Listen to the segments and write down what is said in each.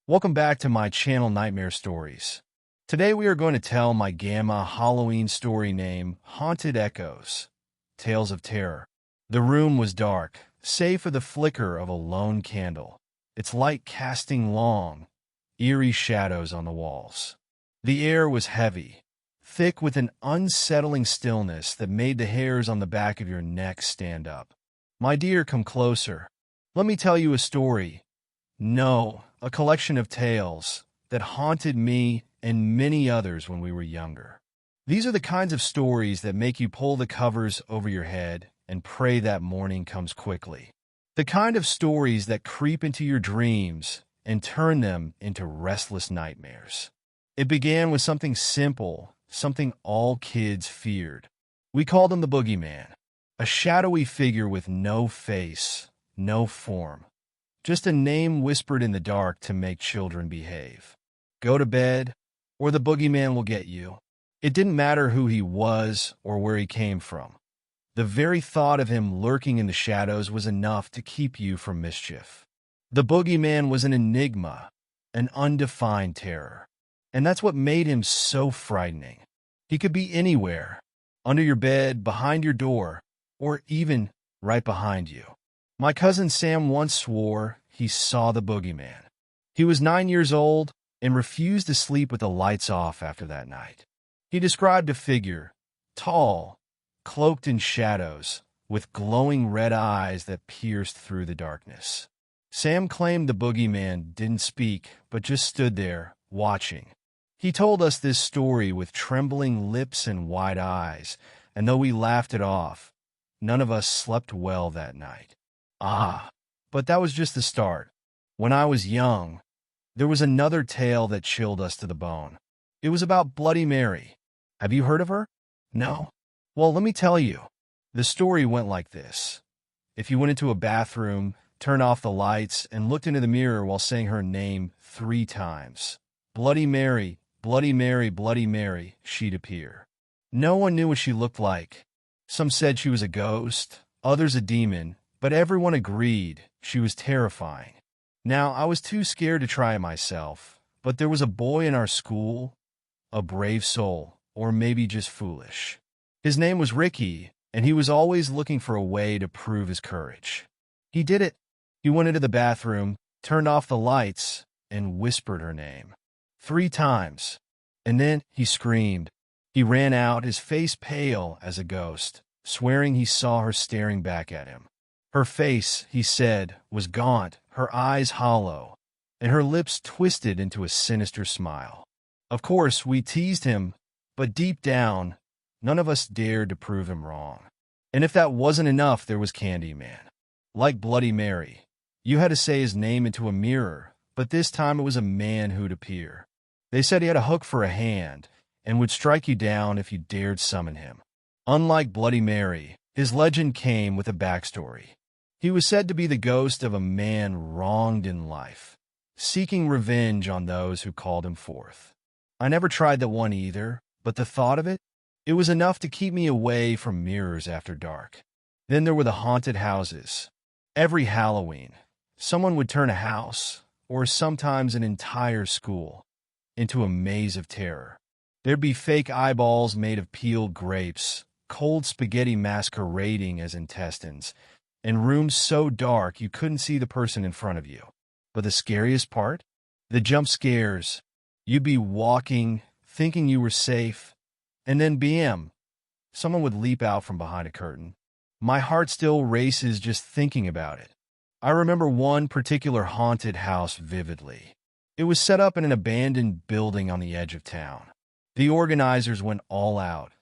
Welcome back to my channel Nightmare Stories. Today we are going to tell my Gamma Halloween story named Haunted Echoes, Tales of Terror. The room was dark, save for the flicker of a lone candle, its light casting long, eerie shadows on the walls. The air was heavy, thick with an unsettling stillness that made the hairs on the back of your neck stand up. My dear, come closer. Let me tell you a story. No, a collection of tales that haunted me and many others when we were younger. These are the kinds of stories that make you pull the covers over your head and pray that morning comes quickly. The kind of stories that creep into your dreams and turn them into restless nightmares. It began with something simple, something all kids feared. We called him the Boogieman, a shadowy figure with no face, no form. Just a name whispered in the dark to make children behave. Go to bed, or the boogeyman will get you. It didn't matter who he was or where he came from. The very thought of him lurking in the shadows was enough to keep you from mischief. The boogeyman was an enigma, an undefined terror. And that's what made him so frightening. He could be anywhere, under your bed, behind your door, or even right behind you. My cousin Sam once swore he saw the boogeyman. He was 9 years old and refused to sleep with the lights off after that night. He described a figure, tall, cloaked in shadows, with glowing red eyes that pierced through the darkness. Sam claimed the boogeyman didn't speak, but just stood there, watching. He told us this story with trembling lips and wide eyes, and though we laughed it off, none of us slept well that night. But that was just the start. When I was young, there was another tale that chilled us to the bone. It was about Bloody Mary. Have you heard of her? No? Well, let me tell you. The story went like this. If you went into a bathroom, turned off the lights, and looked into the mirror while saying her name 3 times, Bloody Mary, Bloody Mary, Bloody Mary, she'd appear. No one knew what she looked like. Some said she was a ghost, others a demon, but everyone agreed she was terrifying. Now, I was too scared to try it myself, but there was a boy in our school, a brave soul, or maybe just foolish. His name was Ricky, and he was always looking for a way to prove his courage. He did it. He went into the bathroom, turned off the lights, and whispered her name 3 times. And then he screamed. He ran out, his face pale as a ghost, swearing he saw her staring back at him. Her face, he said, was gaunt, her eyes hollow, and her lips twisted into a sinister smile. Of course, we teased him, but deep down, none of us dared to prove him wrong. And if that wasn't enough, there was Candyman. Like Bloody Mary, you had to say his name into a mirror, but this time it was a man who'd appear. They said he had a hook for a hand and would strike you down if you dared summon him. Unlike Bloody Mary, his legend came with a backstory. He was said to be the ghost of a man wronged in life, seeking revenge on those who called him forth. I never tried that one either, but the thought of it, it was enough to keep me away from mirrors after dark. Then there were the haunted houses. Every Halloween, someone would turn a house, or sometimes an entire school, into a maze of terror. There'd be fake eyeballs made of peeled grapes, cold spaghetti masquerading as intestines, and rooms so dark you couldn't see the person in front of you. But the scariest part? The jump scares. You'd be walking, thinking you were safe, and then bam, someone would leap out from behind a curtain. My heart still races just thinking about it. I remember one particular haunted house vividly. It was set up in an abandoned building on the edge of town. The organizers went all out,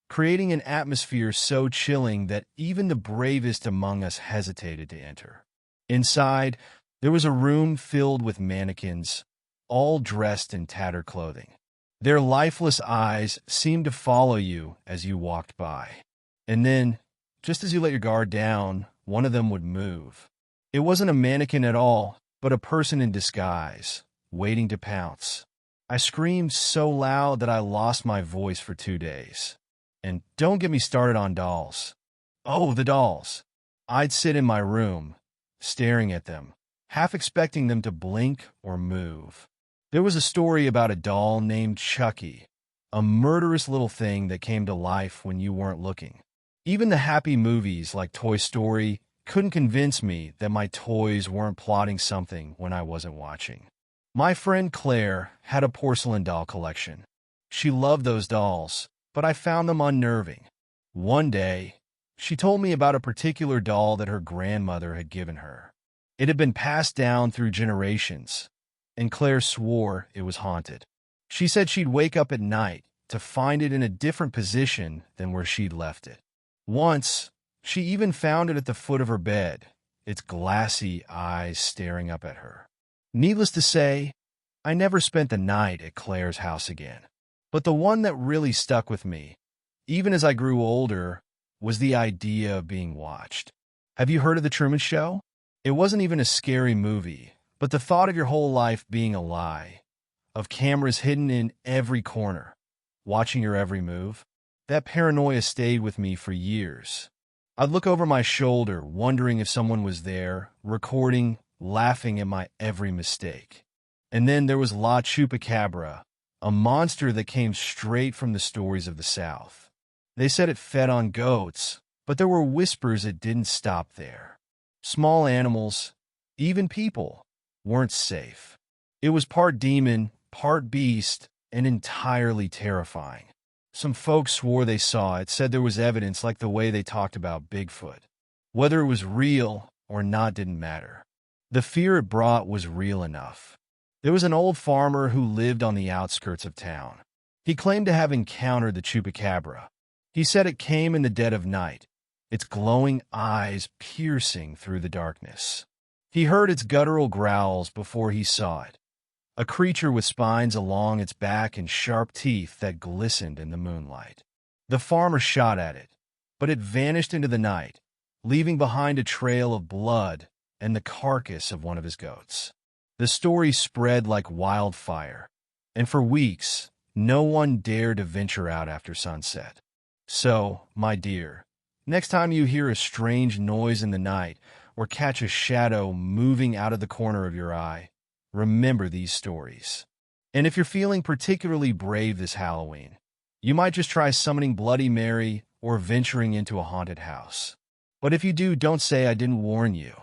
creating an atmosphere so chilling that even the bravest among us hesitated to enter. Inside, there was a room filled with mannequins, all dressed in tattered clothing. Their lifeless eyes seemed to follow you as you walked by. And then, just as you let your guard down, one of them would move. It wasn't a mannequin at all, but a person in disguise, waiting to pounce. I screamed so loud that I lost my voice for 2 days. And don't get me started on dolls. Oh, the dolls. I'd sit in my room, staring at them, half expecting them to blink or move. There was a story about a doll named Chucky, a murderous little thing that came to life when you weren't looking. Even the happy movies like Toy Story couldn't convince me that my toys weren't plotting something when I wasn't watching. My friend Claire had a porcelain doll collection. She loved those dolls, but I found them unnerving. One day, she told me about a particular doll that her grandmother had given her. It had been passed down through generations, and Claire swore it was haunted. She said she'd wake up at night to find it in a different position than where she'd left it. Once, she even found it at the foot of her bed, its glassy eyes staring up at her. Needless to say, I never spent the night at Claire's house again. But the one that really stuck with me, even as I grew older, was the idea of being watched. Have you heard of The Truman Show? It wasn't even a scary movie, but the thought of your whole life being a lie, of cameras hidden in every corner, watching your every move, that paranoia stayed with me for years. I'd look over my shoulder, wondering if someone was there, recording, laughing at my every mistake. And then there was La Chupacabra, a monster that came straight from the stories of the South. They said it fed on goats, but there were whispers it didn't stop there. Small animals, even people, weren't safe. It was part demon, part beast, and entirely terrifying. Some folks swore they saw it, said there was evidence like the way they talked about Bigfoot. Whether it was real or not didn't matter. The fear it brought was real enough. There was an old farmer who lived on the outskirts of town. He claimed to have encountered the Chupacabra. He said it came in the dead of night, its glowing eyes piercing through the darkness. He heard its guttural growls before he saw it, a creature with spines along its back and sharp teeth that glistened in the moonlight. The farmer shot at it, but it vanished into the night, leaving behind a trail of blood and the carcass of one of his goats. The story spread like wildfire, and for weeks, no one dared to venture out after sunset. So, my dear, next time you hear a strange noise in the night or catch a shadow moving out of the corner of your eye, remember these stories. And if you're feeling particularly brave this Halloween, you might just try summoning Bloody Mary or venturing into a haunted house. But if you do, don't say I didn't warn you.